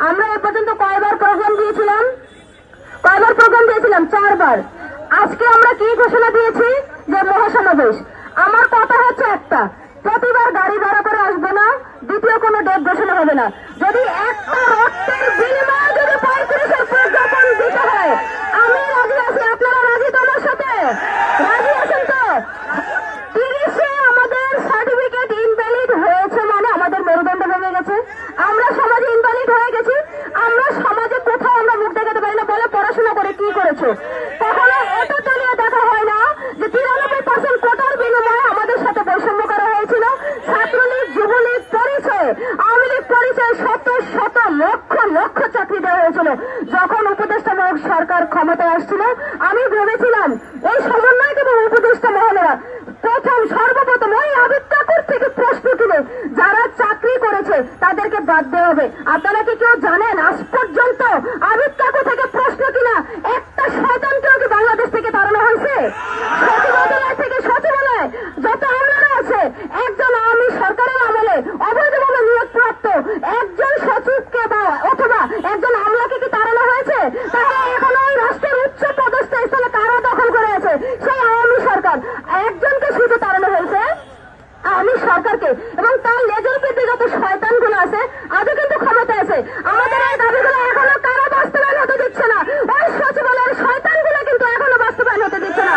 আমরা এ পর্যন্ত কয়বার প্রোগ্রাম দিয়েছিলাম? 4বার। আজকে আমরা কি ঘোষণা দিয়েছি? যে মহাসমাবেশ। আমার কথা হচ্ছে একটা, প্রতিবার গাড়ি ভাড়া করে আসবে না, দ্বিতীয় কোনো ডেট ঘোষণা হবে না। যদি একটা রক্তের বিনিময়ে যদি 35-এর প্রজ্ঞাপন দিতে হয়, আমি রাজি আছি। আপনারা রাজি তো আমার সাথে? রাজি আছেন তো? 30-এ আমাদের সার্টিফিকেট ইনভ্যালিড হয়েছে মানে আমাদের মেরুদণ্ড ভেঙে গেছে, আমরা সমাজে ইনভ্যালিড হয়ে গেছি। আমরা সমাজে কোথাও আমরা মুখ দেখাতে পারি না, বলে পড়াশোনা করে কি করেছো? কখনো এটা চালিয়ে দেখা হয় না যে 93% কোটার বিনিময়ে আমাদের সাথে বৈষম্য করা হয়েছিল। ছাত্রলীগ, যুবলীগ পরিচয়, আওয়ামী লীগ পরিচয় শত শত লক্ষ লক্ষ চাকরি দেওয়া হয়েছিল। যখন উপদেষ্টামূলক সরকার ক্ষমতায় আসছিল, আমি ভেবেছিলাম এই সমন্বয়ক এবং উপদেষ্টা মহলেরা সর্বপ্রথম ওই আবিদ ঠাকুর থেকে প্রশ্ন তুলে যারা চাকরি করেছে তাদেরকে বাদ দেওয়া হবে। আপনারা কি কেউ জানেন আজ পর্যন্ত আবিদ ঠাকুর থেকে প্রশ্ন কিনা একটা শয়তানকেও কি বাংলাদেশ থেকে তাড়ানো হয়েছে? সচিবালয় থেকে সচিবালয় যত আমলারা আছে, একজন আওয়ামী সরকারের আমলে অবৈধভাবে নিয়োগপ্রাপ্ত একজন সচিবকে বা অথবা একজন আমলাকে কি তাড়ানো হয়েছে? তাহলে এখন ওই রাষ্ট্রের উচ্চ পদস্থ স্থলে কারা দখল করে আছে? সেই আওয়ামী সরকার। একজনকে শুধু তাড়ানো হয়েছে, আওয়ামী সরকারকে, এবং তার লেজের পেটে যত শয়তানগুলো আছে আজও কিন্তু ক্ষমতা আছে। আমাদের এই দাবিগুলো এখনো কারা বাস্তবায়ন হতে দিচ্ছে না? ওই সচিবালয়ের শয়তানগুলো কিন্তু এখনো বাস্তবায়ন হতে দিচ্ছে না।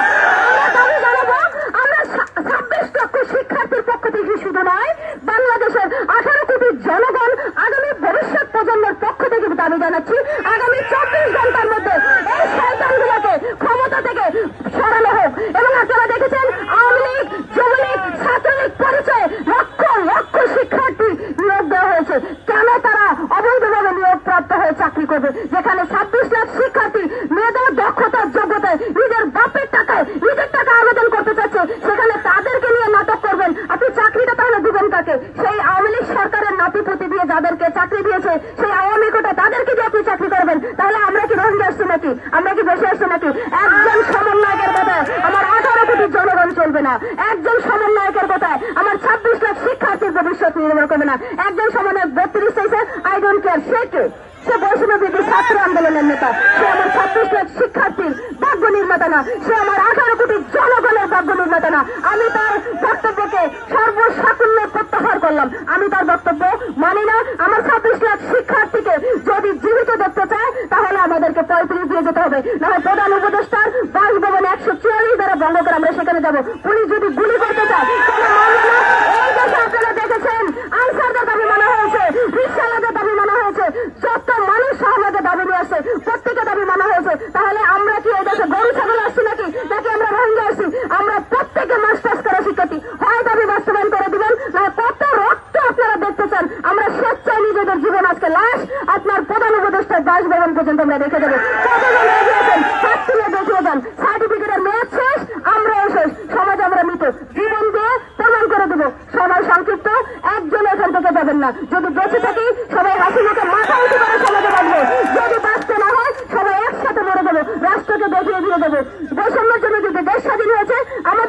আমরা দাবি জানাবো, আমরা 26 লক্ষ শিক্ষার্থীর পক্ষ থেকে শুধু নয়, বাংলাদেশের 18 কোটি জনগণ, আগামী ভবিষ্যৎ প্রজন্মের পক্ষ থেকে দাবি জানাচ্ছি, আগামী 24 ঘন্টার মধ্যে এই শয়তানগুলোকে ক্ষমতা থেকে সরানো হোক। এবং আপনারা দেখেছেন আওয়ামী লীগ, যুবলীগ, ছাত্রলীগ পরিচয়ে লক্ষ লক্ষ শিক্ষার্থী নিয়োগ দেওয়া হয়েছে। কেন তারা অবৈধভাবে নিয়োগ প্রাপ্ত হয়ে চাকরি করবে? যেখানে 26 লাখ শিক্ষার্থী মেধা, দক্ষতা, যোগ্যতায় নিজের বাপের টাকায় নিজের টাকা আবেদন করতে চাচ্ছে, সেখানে তাদেরকে নিয়ে নাটক করবেন। আপনি চাকরিটা তাহলে দিবেন কাকে? সেই আওয়ামী লীগ সরকারের নাতিপুতি দিয়ে যাদেরকে চাকরি দিয়েছে, সেই আওয়ামী কোটা তাদেরকে দিয়ে আপনি চাকরি করবেন। তাহলে আমরা কি রোহিঙ্গা আসছি নাকি? আমরা কি বেশি আসছি নাকি? একজন সমন্বয়কের কথায় আমার 18 কোটি জনগণ চলবে না। একজন সমন্বয়কের কথায় আমার 26 লাখ শিক্ষার্থীর ভবিষ্যৎ নির্ভর করবে না। একজন সমন্বয়ক 32 চাইছে, আই ডোন্ট কেয়ার। সে কে? সে বৈষম্য বিরোধী ছাত্র আন্দোলনের নেতা। সে আমার 26 লাখ শিক্ষার্থীর ভাগ্য নির্মাতা না, সে আমার 18 কোটি জনগণের ভাগ্য নির্মাতা না। আমি তার বক্তব্যকে সর্বসাকুল্যে প্রত্যাহার করলাম। আমি তার বক্তব্য মানি না। আমার 26 লাখ শিক্ষার্থীকে যদি জীবিত দেখতে চায় তাহলে আমাদেরকে 35 দিয়ে যেতে হবে, না হয় প্রধান উপদেষ্টার বাসভবন 144 দ্বারা ভঙ্গ করে আমরা সেখানে যাব। পুলিশ যদি গুলি করতে চায় কোনো মানবে না। এই দেশে আপনারা দেখেছেন আনসারদের দাবি মানা হয়েছে, রিকশাওয়ালাদের দাবি মানা হয়েছে, যত মানুষ সহজে দাবি নিয়ে আসছে প্রত্যেকে দাবি মানা হয়েছে। তাহলে আমরা কি এই দেশে গরু ছাগল আসছি নাকি? নাকি আমরা রোহিঙ্গা আসছি? আমরা প্রত্যেকে মাস্টার্স করা শিক্ষার্থী। হয় দাবি বাস্তবায়ন করে দিবেন, না কত রক্ত আপনারা দেখতে চান? আমরা স্বেচ্ছায় নিজেদের জীবন আজকে লাশ আপনার প্রধান উপদেষ্টার বাসভবন পর্যন্ত আমরা রেখে দেবো। কতজন রেখেছেন? হাত তুলে দেখিয়ে যান। সার্টিফিকেটের মেয়াদ শেষ, আমরাও শেষ, সমাজ আমরা মৃত। জীবন দিয়ে প্রমাণ করে দেবো। সময় সংক্ষিপ্ত, একজন এখান থেকে যাবেন না। যদি বেঁচে থাকি সবাই হাসি মুখে মাথা উঁচু করে সমাজে বাঁচবো, যদি বাঁচতে না হয় সবাই একসাথে মরে দেবো, রাষ্ট্রকে দেখিয়ে দিয়ে দেবো। বৈষম্যের জন্য যদি দেশ স্বাধীন হয়েছে, আমাদের